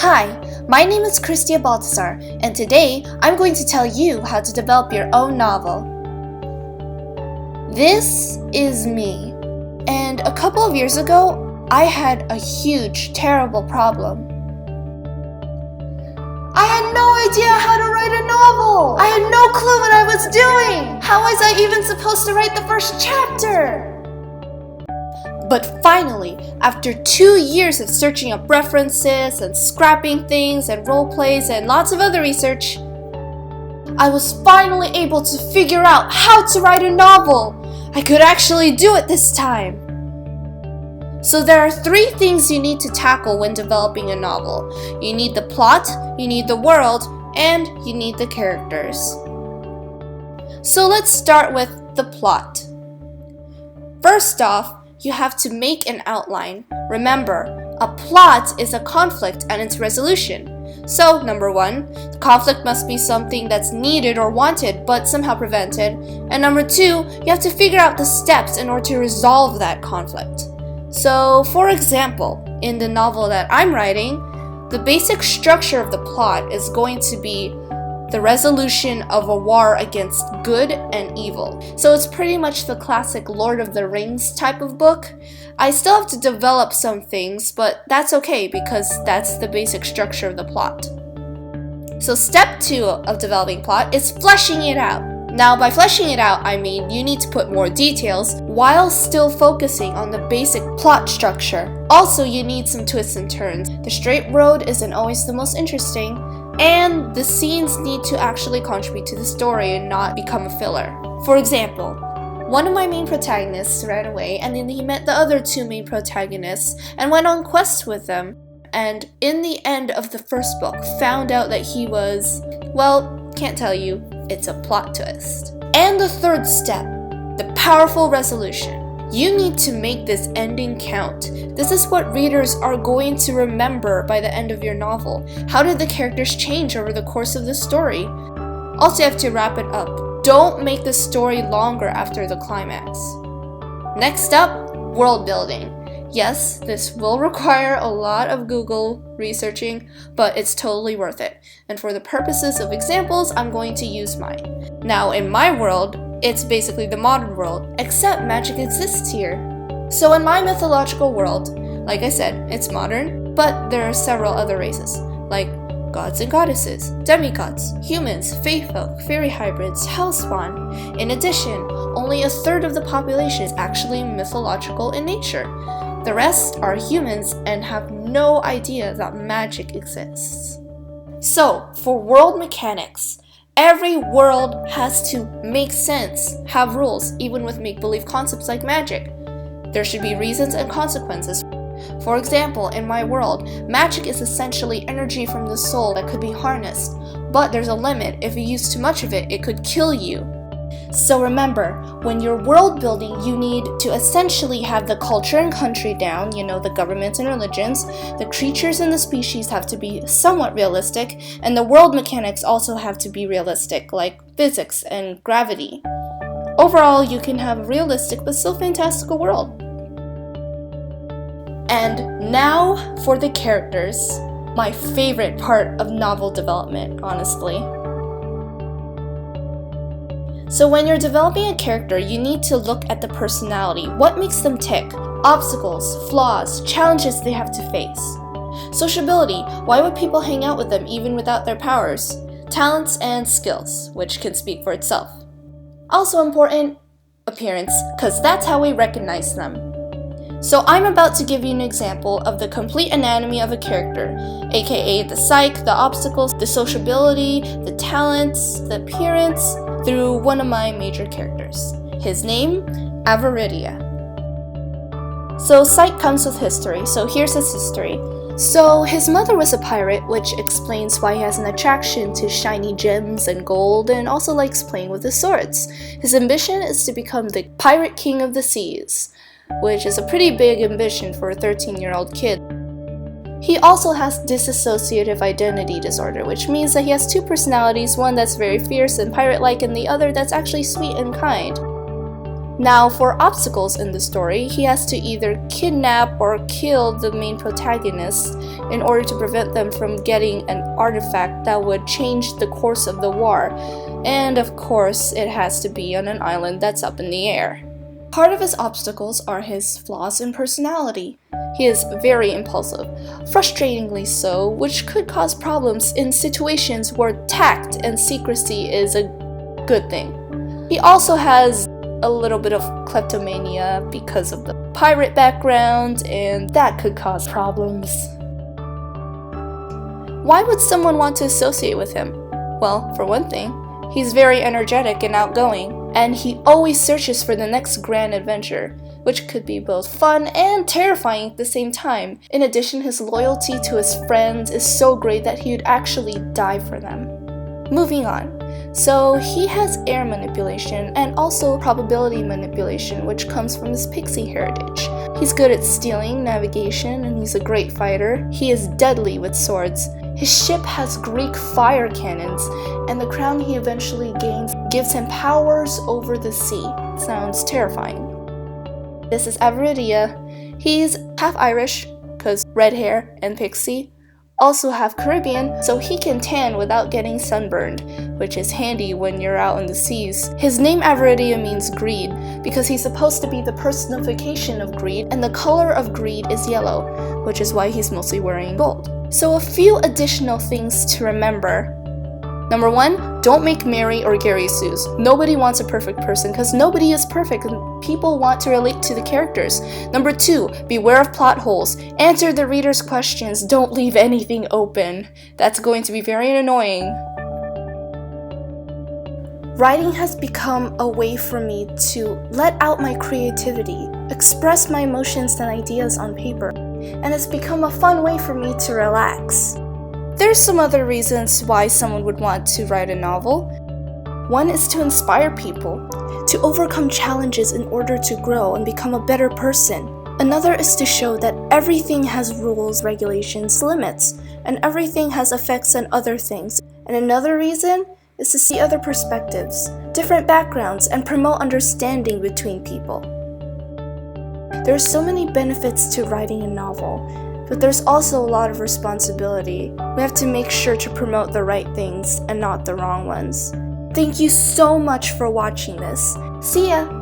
Hi, my name is Christia Baltasar, and today I'm going to tell you how to develop your own novel. This is me, and a couple of years ago, I had a huge, terrible problem. I had no idea how to write a novel! I had no clue what I was doing! How was I even supposed to write the first chapter? But finally, after 2 years of searching up references and scrapping things and role plays and lots of other research, I was finally able to figure out how to write a novel. I could actually do it this time. So there are 3 things you need to tackle when developing a novel. You need the plot, you need the world, and you need the characters. So let's start with the plot. First off, you have to make an outline. Remember, a plot is a conflict and its resolution. So, number 1, the conflict must be something that's needed or wanted but somehow prevented. And number 2, you have to figure out the steps in order to resolve that conflict. So, for example, in the novel that I'm writing, the basic structure of the plot is going to be the resolution of a war against good and evil. So it's pretty much the classic Lord of the Rings type of book. I still have to develop some things, but that's okay because that's the basic structure of the plot. So step 2 of developing plot is fleshing it out. Now by fleshing it out, I mean you need to put more details while still focusing on the basic plot structure. Also, you need some twists and turns. The straight road isn't always the most interesting, and the scenes need to actually contribute to the story and not become a filler. For example, one of my main protagonists ran away and then he met the other 2 main protagonists and went on quests with them. And in the end of the first book, found out that he was, well, can't tell you, it's a plot twist. And the 3rd step, the powerful resolution. You need to make this ending count. This is what readers are going to remember by the end of your novel. How did the characters change over the course of the story? Also, you have to wrap it up. Don't make the story longer after the climax. Next up, world building. Yes, this will require a lot of Google researching, but it's totally worth it. And for the purposes of examples, I'm going to use mine. Now, in my world, it's basically the modern world, except magic exists here. So in my mythological world, like I said, it's modern, but there are several other races, like gods and goddesses, demigods, humans, fae folk, fairy hybrids, hellspawn. In addition, only a 1/3 of the population is actually mythological in nature. The rest are humans and have no idea that magic exists. So, for world mechanics, every world has to make sense, have rules, even with make-believe concepts like magic. There should be reasons and consequences. For example, in my world, magic is essentially energy from the soul that could be harnessed, but there's a limit. If you use too much of it, it could kill you. So remember, when you're world building, you need to essentially have the culture and country down, the governments and religions. The creatures and the species have to be somewhat realistic, and the world mechanics also have to be realistic, like physics and gravity. Overall, you can have a realistic but still fantastical world. And now for the characters. My favorite part of novel development, honestly. So when you're developing a character, you need to look at the personality. What makes them tick? Obstacles, flaws, challenges they have to face. Sociability. Why would people hang out with them even without their powers? Talents and skills, which can speak for itself. Also important, appearance, because that's how we recognize them. So I'm about to give you an example of the complete anatomy of a character, aka the psyche, the obstacles, the sociability, the talents, the appearance, through one of my major characters. His name, Avaridia. So psyche comes with history, so here's his history. So his mother was a pirate, which explains why he has an attraction to shiny gems and gold and also likes playing with his swords. His ambition is to become the pirate king of the seas, which is a pretty big ambition for a 13-year-old kid. He also has dissociative identity disorder, which means that he has 2 personalities, one that's very fierce and pirate-like and the other that's actually sweet and kind. Now, for obstacles in the story, he has to either kidnap or kill the main protagonists in order to prevent them from getting an artifact that would change the course of the war. And of course, it has to be on an island that's up in the air. Part of his obstacles are his flaws in personality. He is very impulsive, frustratingly so, which could cause problems in situations where tact and secrecy is a good thing. He also has a little bit of kleptomania because of the pirate background, and that could cause problems. Why would someone want to associate with him? Well, for one thing, he's very energetic and outgoing, and he always searches for the next grand adventure, which could be both fun and terrifying at the same time. In addition, his loyalty to his friends is so great that he would actually die for them. Moving on. So he has air manipulation and also probability manipulation, which comes from his pixie heritage. He's good at stealing, navigation, and he's a great fighter. He is deadly with swords. His ship has Greek fire cannons, and the crown he eventually gains gives him powers over the sea. Sounds terrifying. This is Averidia. He's half Irish, cause red hair and pixie. Also half Caribbean, so he can tan without getting sunburned, which is handy when you're out in the seas. His name Averidia means greed, because he's supposed to be the personification of greed, and the color of greed is yellow, which is why he's mostly wearing gold. So a few additional things to remember. Number 1, don't make Mary or Gary Sues. Nobody wants a perfect person because nobody is perfect and people want to relate to the characters. Number 2, beware of plot holes. Answer the reader's questions. Don't leave anything open. That's going to be very annoying. Writing has become a way for me to let out my creativity, express my emotions and ideas on paper, and it's become a fun way for me to relax. There's some other reasons why someone would want to write a novel. One is to inspire people, to overcome challenges in order to grow and become a better person. Another is to show that everything has rules, regulations, limits, and everything has effects on other things. And another reason is to see other perspectives, different backgrounds, and promote understanding between people. There are so many benefits to writing a novel, but there's also a lot of responsibility. We have to make sure to promote the right things and not the wrong ones. Thank you so much for watching this. See ya!